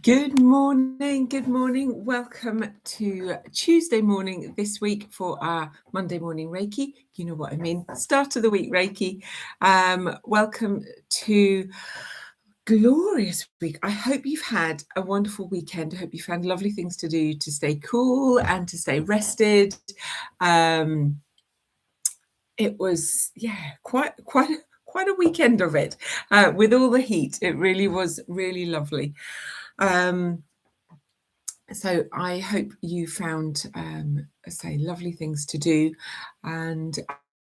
Good morning, good morning. Welcome to Tuesday morning this week for our Monday morning Reiki. You know what I mean, start of the week Reiki. Welcome to glorious week. I hope you've had a wonderful weekend. I hope you found lovely things to do to stay cool and to stay rested. It was, quite a weekend of it with all the heat. It really was really lovely. So I hope you found, lovely things to do and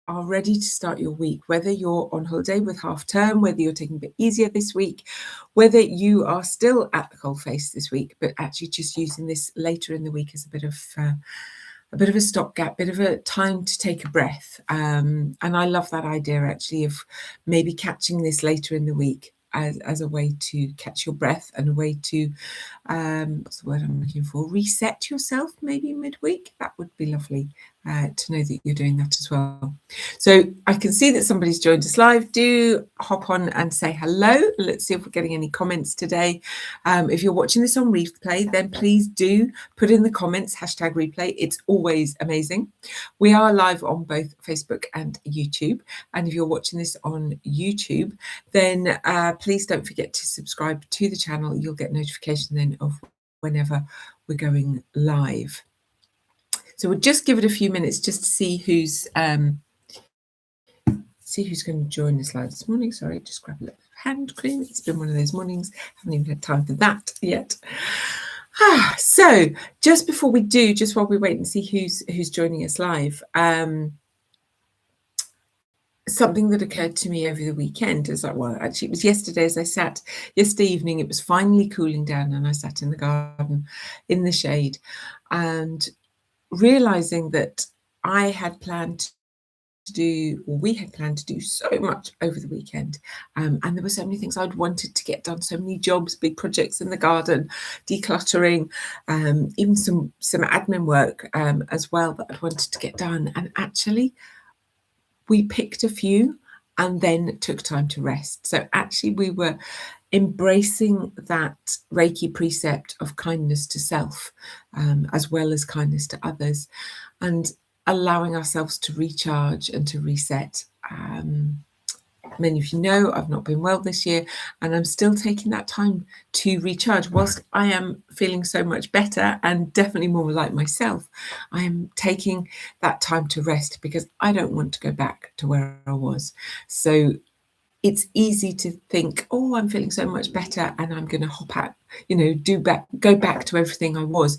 are ready to start your week, whether you're on holiday with half term, whether you're taking a bit easier this week, whether you are still at the coalface this week, but actually just using this later in the week as a bit of a stopgap, bit of a time to take a breath. And I love that idea actually of maybe catching this later in the week as a way to catch your breath and a way to, what's the word I'm looking for, reset yourself maybe midweek. That would be lovely to know that you're doing that as well. So I can see that somebody's joined us live. Do hop on and say hello. Let's see if we're getting any comments today. If you're watching this on replay, then please do put in the comments, #replay. It's always amazing. We are live on both Facebook and YouTube. And if you're watching this on YouTube, then please don't forget to subscribe to the channel. You'll get notification then of whenever we're going live. So we'll just give it a few minutes just to see who's going to join us live this morning. Sorry, just grab a little hand cream. It's been one of those mornings. Haven't even had time for that yet. So just before we do, just while we wait and see who's joining us live, something that occurred to me over the weekend is actually it was yesterday yesterday evening, it was finally cooling down and I sat in the garden in the shade and realizing that we had planned to do so much over the weekend, and there were so many things I'd wanted to get done, so many jobs, big projects in the garden, decluttering, even some admin work as well that I'd wanted to get done. And actually we picked a few and then took time to rest. So actually we were embracing that Reiki precept of kindness to self, as well as kindness to others, and allowing ourselves to recharge and to reset. Many of you know I've not been well this year, and I'm still taking that time to recharge. Whilst I am feeling so much better and definitely more like myself, I am taking that time to rest because I don't want to go back to where I was. So it's easy to think, oh, I'm feeling so much better and I'm going to hop out, go back to everything I was.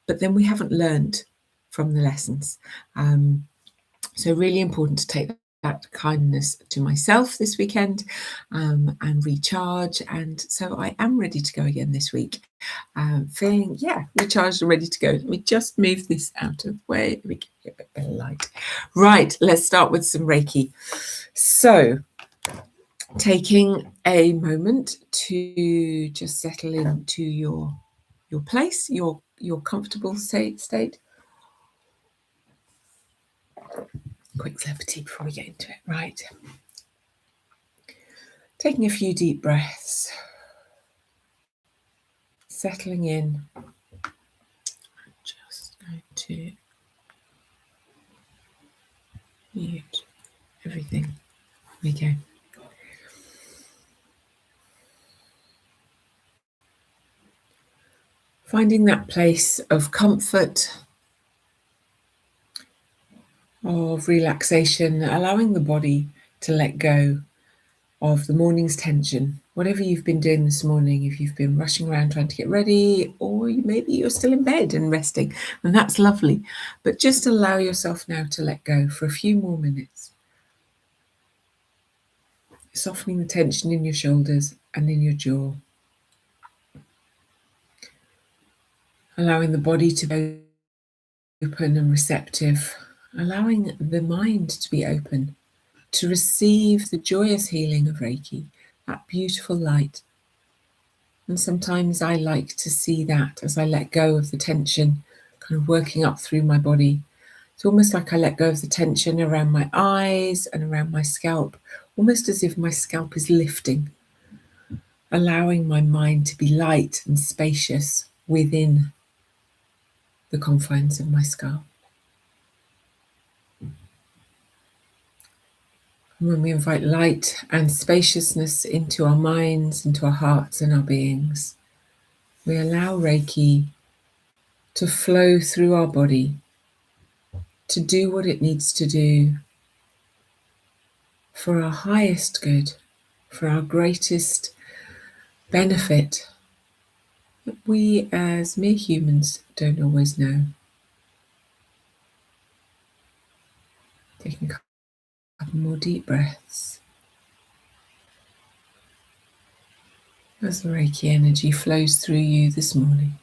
But then we haven't learned from the lessons. So really important to take that kindness to myself this weekend and recharge. And so I am ready to go again this week. Feeling, recharged and ready to go. Let me just move this out of the way. We can get a bit better light. Right, let's start with some Reiki. So taking a moment to just settle into your place, your comfortable state. Quick slurp of tea before we get into it. Right. Taking a few deep breaths. Settling in. I'm just going to mute everything. There we go. Finding that place of comfort, of relaxation, allowing the body to let go of the morning's tension. Whatever you've been doing this morning, if you've been rushing around trying to get ready, or maybe you're still in bed and resting, and that's lovely. But just allow yourself now to let go for a few more minutes. Softening the tension in your shoulders and in your jaw. Allowing the body to be open and receptive. Allowing the mind to be open to receive the joyous healing of Reiki, that beautiful light. And sometimes I like to see that as I let go of the tension, kind of working up through my body. It's almost like I let go of the tension around my eyes and around my scalp, almost as if my scalp is lifting. allowing my mind to be light and spacious within the confines of my skull. And when we invite light and spaciousness into our minds, into our hearts and our beings, we allow Reiki to flow through our body, to do what it needs to do for our highest good, for our greatest benefit that we as mere humans don't always know. Taking a couple more deep breaths as the Reiki energy flows through you this morning.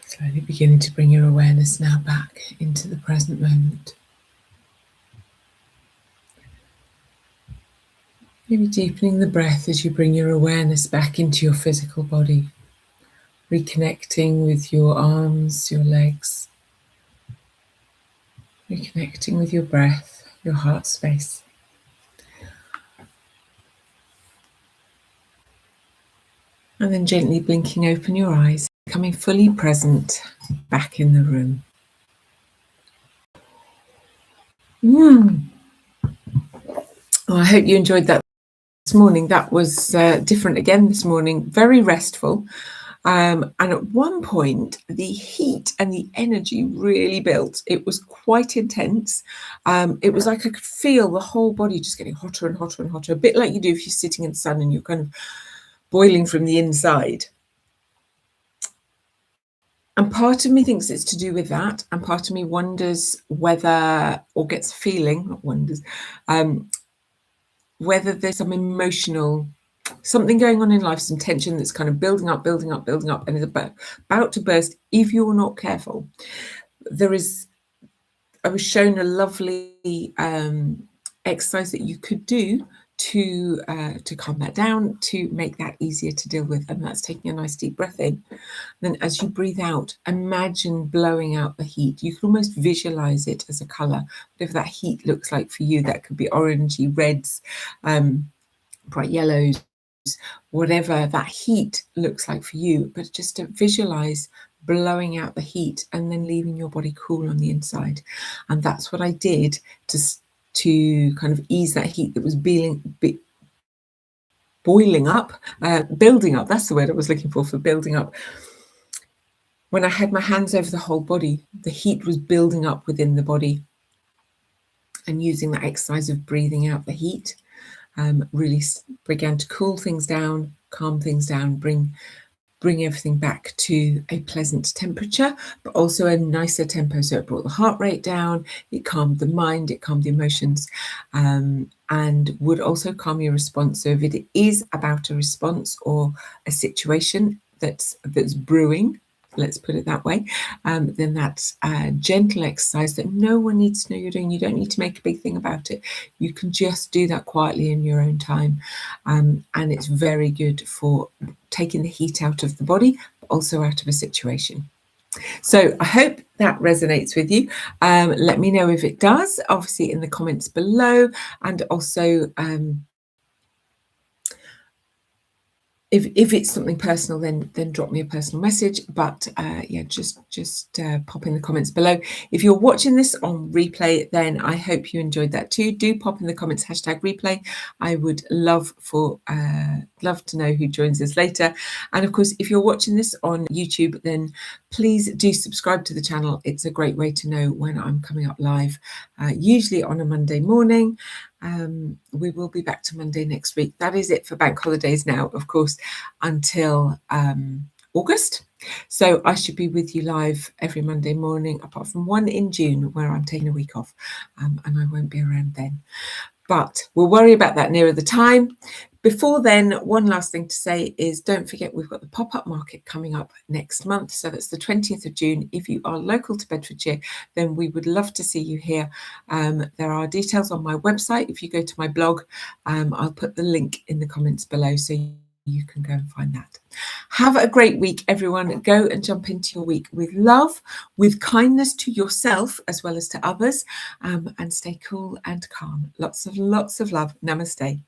Slowly beginning to bring your awareness now back into the present moment. Maybe deepening the breath as you bring your awareness back into your physical body, reconnecting with your arms, your legs, reconnecting with your breath, your heart space. And then gently blinking open your eyes, becoming fully present back in the room. Well, I hope you enjoyed that this morning. That was different again this morning, very restful. And at one point, the heat and the energy really built. It was quite intense. It was like I could feel the whole body just getting hotter and hotter and hotter, a bit like you do if you're sitting in the sun and you're kind of boiling from the inside. And part of me thinks it's to do with that. And part of me wonders whether, or gets a feeling, not wonders, whether there's some emotional, something going on in life, some tension that's kind of building up, and is about to burst if you're not careful. I was shown a lovely exercise that you could do to calm that down, to make that easier to deal with, and that's taking a nice deep breath in. Then as you breathe out, imagine blowing out the heat. You can almost visualize it as a color, whatever that heat looks like for you. That could be orangey, reds, bright yellows, whatever that heat looks like for you, but just to visualize blowing out the heat and then leaving your body cool on the inside. And that's what I did to kind of ease that heat that was boiling up, building up. That's the word I was looking for building up. When I had my hands over the whole body, the heat was building up within the body. And using that exercise of breathing out the heat, really began to cool things down, calm things down, bring everything back to a pleasant temperature, but also a nicer tempo. So it brought the heart rate down, it calmed the mind, it calmed the emotions, and would also calm your response. So if it is about a response or a situation that's brewing, let's put it that way, then that's a gentle exercise that no one needs to know you're doing. You don't need to make a big thing about it. You can just do that quietly in your own time. And it's very good for taking the heat out of the body, but also out of a situation. So I hope that resonates with you. Let me know if it does, obviously in the comments below, and also if it's something personal, then drop me a personal message. But yeah, just pop in the comments below. If you're watching this on replay, then I hope you enjoyed that too. Do pop in the comments #replay. I would love for love to know who joins us later. And of course, if you're watching this on YouTube, then please do subscribe to the channel. It's a great way to know when I'm coming up live, usually on a Monday morning. We will be back to Monday next week. That is it for bank holidays now, of course, until August. So I should be with you live every Monday morning, apart from one in June where I'm taking a week off, and I won't be around then. But we'll worry about that nearer the time. Before then, one last thing to say is don't forget we've got the pop-up market coming up next month. So that's the 20th of June. If you are local to Bedfordshire, then we would love to see you here. There are details on my website. If you go to my blog, I'll put the link in the comments below so you can go and find that. Have a great week, everyone. Go and jump into your week with love, with kindness to yourself as well as to others, and stay cool and calm. Lots of love. Namaste.